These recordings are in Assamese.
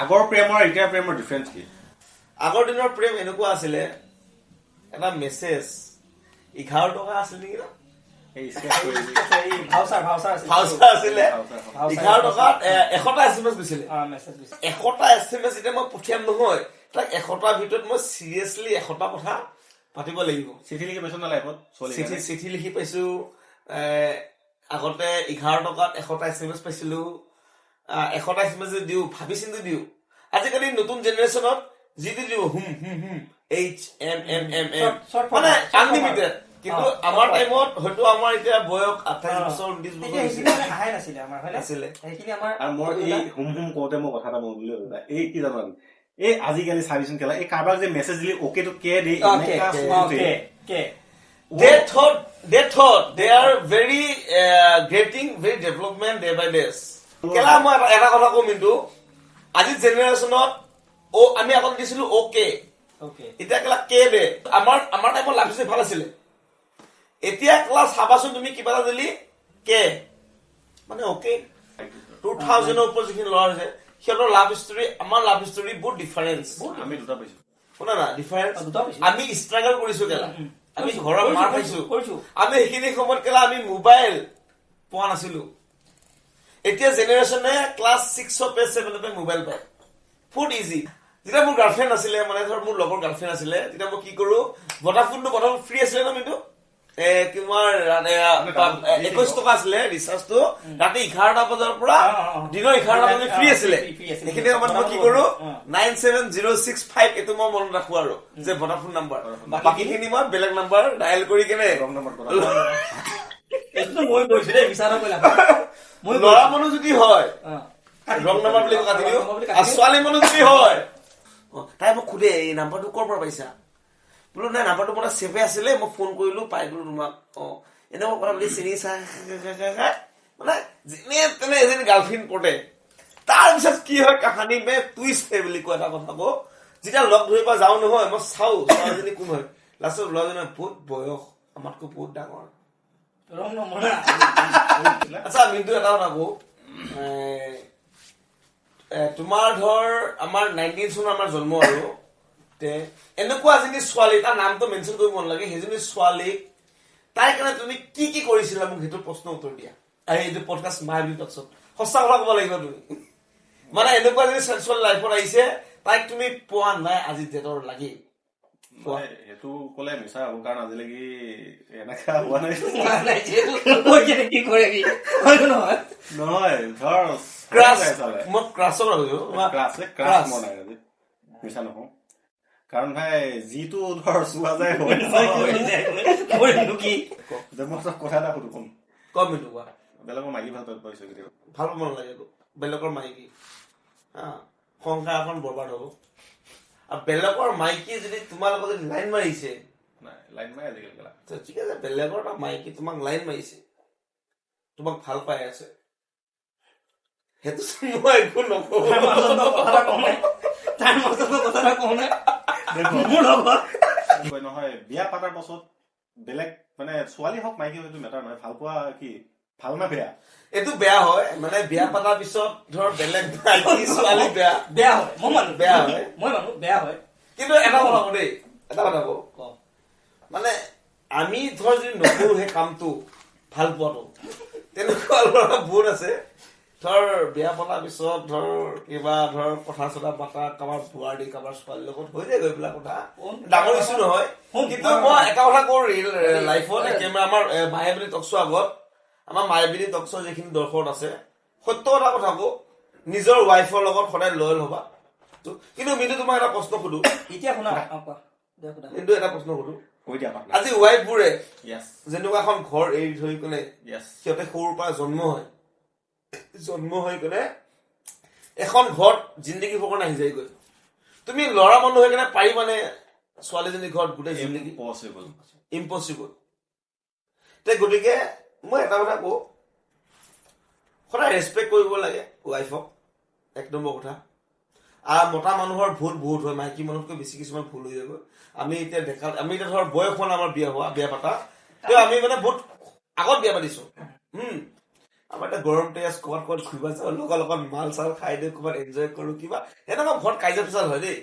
আগৰ প্ৰেম আৰু এতিয়াৰ প্ৰেমৰ ডিফাৰেন্স কি? আগৰ দিনৰ প্ৰেম এনেকুৱা আছিলে এটা মেছেজ 11 টকা আছিল নেকি ন এই স্কেচ কৰি ভাউচাৰ আছিলে 11 টকাত 100টা এছএমএছ গৈছিলে 100টা এছএমএছ যেতিয়া মই পঠিয়াম নহয় তাক 100টাৰ ভিতৰত মই চিৰিয়াছলি 100টা কথা পাতিব লাগিব। চিঠি লিখি পাইছো না লাইফত চিঠি লিখি পাইছো। আগতে 11 টকাত 100টা এছএমএছ পাইছিলো। 100টা এছএমএছ দিও ভাবি চিন্তি দিও। আজিকালি নতুন জেনেৰেশ্যনত যিটো দিও HMMM মানে আনলিমিটেড। কিন্তু আমাৰ টাইমত হয়তো আমাৰ এতিয়া বয়স 28 বছৰ 29 বছৰ নাছিলে আৰু মই এই কওঁতে মই কথা এটা মন বুলি ভাবিলা এই কি জানো এই আজিকালি চাবিচোন কেলা এই কাৰোবাক যে মেছেজ দিলে ওকে তো কে দে they thought they are very getting very development day by days. কেলা মই এটা কথা কম কিন্তু আজি জেনেৰেশ্যনত আমি আগত দিছিলো ওকে এতিয়া কেলা কে দে আমাৰ টাইমত লাগিছে ভাল আছিলে। এতিয়া ক্লাছ চাবাচোন তুমি কিবা এটা দিলি কে মানে ওকে 2000 ৰ ওপৰত যিখিনি ল'ৰা হৈছে সিহঁতৰ লাভ ষ্টৰী আমাৰ লাভ ষ্টৰী বহুত ডিফাৰেন্স। আমি দুটা পাইছো শুনা না ডিফাৰেন্স আমি ষ্ট্ৰাগল কৰিছো কেলা আমি ঘৰৰ মাৰ খাইছো আমি সেইখিনি সময়ত কেলা আমি মোবাইল পোৱা নাছিলো। এতিয়া জেনেৰেশ্যনে ক্লাছ 6 পে 7 পে মোবাইল পায় বহুত ইজি। যেতিয়া মোৰ গাৰ্লফ্ৰেণ্ড আছিলে মানে ধৰ মোৰ লগৰ গাৰ্লফ্ৰেণ্ড আছিলে তেতিয়া মই কি কৰো ভডাফোনটো প্ৰথম ফ্ৰী আছিলে ন কিন্তু তোমাৰ 21 টকা আছিলে ৰিচাৰ্জটো ৰাতি 11টা বজাৰ পৰা দিনৰ 11টা বজালৈ ফ্ৰী আছিলে। সেইখিনি সময়ত মই কি কৰো 97065 এইটো মই মনত ৰাখো আৰু যে ভডাফোন নাম্বাৰ বাকীখিনি মই বেলেগ নাম্বাৰ ডায়েল কৰি কেনে ল'ৰা মানুহ যদি হয় ৰং নাম্বাৰ বুলি কাটি দিও আৰু ছোৱালী মানুহ যদি হয় তাই মোক সোধে এই নাম্বাৰটো ক'ৰ পৰা পাইছা বোলো নাই নাম্বাৰটো মোৰ ছেভে আছিলে মই ফোন কৰিলো পাই গলো তোমাক এনেকুৱা কথা বুলি চিনি চাই মানে যেনে তেনে এজনী গাৰ্লফ্ৰেণ্ড পটে। তাৰপিছত কি হয় কাহানী মে টুইষ্ট বুলি কোৱা এটা কথা কওঁ যেতিয়া লগ ধৰিব যাওঁ নহয় মই চাওঁ ছোৱালীজনী কোন হয় লাষ্টত ল'ৰাজনে বহুত বয়স আমাতকৈ বহুত ডাঙৰ। আচ্ছা কিন্তু এটা কথা কওঁ তোমাৰ ধৰ আমাৰ 19 চনৰ আমাৰ জন্ম আৰু এনেকুৱা এজনী ছোৱালী তাৰ নামটো মেনশ্যন কৰিব মন লাগে সেইজনী ছোৱালীক তাই কাৰণে তুমি কি কি কৰিছিলা মোক সেইটো প্ৰশ্ন উত্তৰ দিয়া এইটো পডকাষ্ট মায়াবী টকছত সঁচা কথা ক'ব লাগিব তুমি মানে এনেকুৱা এজনী ছোৱালী লাইফত আহিছে তাইক তুমি পোৱা নাই আজি ডেটৰ লাগি সেইটো ক'লে মিছা হ'ব কাৰণ আজিলৈকে এনেকা হোৱা নাই নহয় ধৰ মই ক্ৰাছৰ মিছা নহওঁ কাৰণ ভাই যিটো ধৰ চোৱা যায় কথা এটা সুধো কম এনেকুৱা বেলেগৰ মাইকী ভাল পাইছো কেতিয়াবা ভাল মন লাগে বেলেগৰ মাইকী সংসাৰ এখন বৰবাদ হ'ব আৰু বেলেগৰ মাইকী যদি তোমাৰ লগত যদি লাইন মাৰিছে লাইন মাৰি আজিকালি ঠিক আছে বেলেগৰ এটা মাইকী তোমাক লাইন মাৰিছে তোমাক ভাল পাই আছে সেইটো মই একো নকওঁ নহয় বিয়া পাতাৰ পাছত বেলেগ মানে ছোৱালী হওক মাইকী হওক মেটাৰ নহয় ভাল পোৱা কি ভাল না বেয়া এইটো বেয়া হয় মানে বিয়া পতাৰ পিছত ধৰ বেলেগ মাইকী ছোৱালী বেয়া হয় বেয়া হয় কিন্তু এটা কথা কওঁ দেই এটা কথা কওঁ মানে আমি ধৰ যদি নকৰো সেই কামটো ভাল পোৱাটো তেনেকুৱা ল'ৰা বহুত আছে ধৰ বিয়া পতাৰ পিছত ধৰ কিবা ধৰ কথা চথা পাতা কাৰোবাৰ বোৱাৰী কাৰোবাৰ ছোৱালীৰ লগত হৈ যায় এইবিলাক কথা ডাঙৰ ইছ্যু নহয়। কিন্তু মই এটা কথা কওঁ ৰিয়েল লাইফত আমাৰ মায়াবিনী টকশ্বৰ আগত আমাৰ মায়াবিনী টকশ্বৰ যিখিনি দৰ্শক আছে সত্য এটা কথা কওঁ নিজৰ ৱাইফৰ লগত সদায় লয়েল হবা। কিন্তু মিনু তোমাক এটা প্ৰশ্ন সুধো এতিয়া শুনা কিন্তু এটা প্ৰশ্ন সুধো আজি ৱাইফ বোৰে যেনেকুৱা এখন ঘৰ এৰি থৈ কেনে সিহঁতে সৰুৰ পৰা জন্ম হৈ কেনে এখন ঘৰত জিন্দগী ভৰ আহি যায়গৈ তুমি ল'ৰা মানুহ হৈ কেনে পাৰিবানে ছোৱালীজনী ঘৰত গোটেই জিন্দগী ইম্পচিবল গতিকে মই এটা কথা কওঁ সদায় ৰেচপেক্ট কৰিব লাগে ৱাইফক এক নম্বৰ কথা আৰু মতা মানুহৰ ভুল বহুত হয় মাইকী মানুহতকৈ বেছি কিছুমান ভুল হৈ যায়গৈ আমি এতিয়া ধৰ বয়স হোৱা নাই আমাৰ বিয়া পাতা আমি মানে বহুত আগত বিয়া পাতিছো আমাৰ এটা গৰম তেজ ক'ৰবাত ঘূৰিব যাওঁ লগত মাল চাল খাই দিওঁ ক'ৰবাত এনজয় কৰো কিবা এনেকুৱা ঘৰত কাজিয়া পেচাল হয় দেই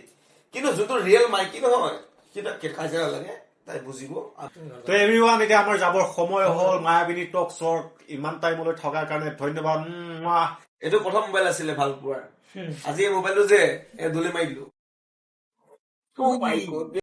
কিন্তু যোনটো ৰিয়েল মাইকী নহয় সেইটো কাজিয়া নালাগে তাই বুজিব তো এভৰিৱান এতিয়া আমাৰ যাবৰ সময় হ'ল মায়াবিনী টকছৰ ইমান টাইমলৈ থকাৰ কাৰণে ধন্যবাদ এইটো প্ৰথম মোবাইল আছিলে ভাল পোৱাৰ আজি এই মোবাইলটো যে দলি মাৰি দিলো